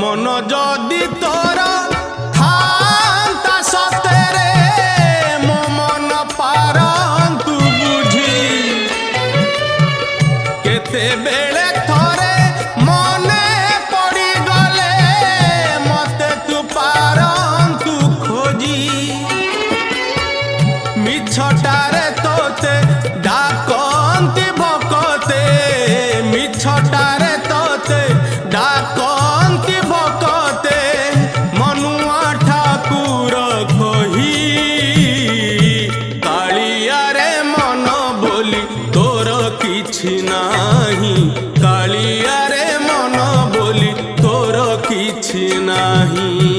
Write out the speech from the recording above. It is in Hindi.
मन जदि तोर थांता सतेरे मो मन पारंतु बुझी केते बेले थोरे मने पड़ी गले मते तू पारंतु खोजी मिछटारे तोते डाकंती भकते मिछटारे तोते डाकंती भकते मनुआ ठाकुर कही कालिया रे मन बोली तोर किछि नाही कालिया रे मन बोली तोर किछि नाही।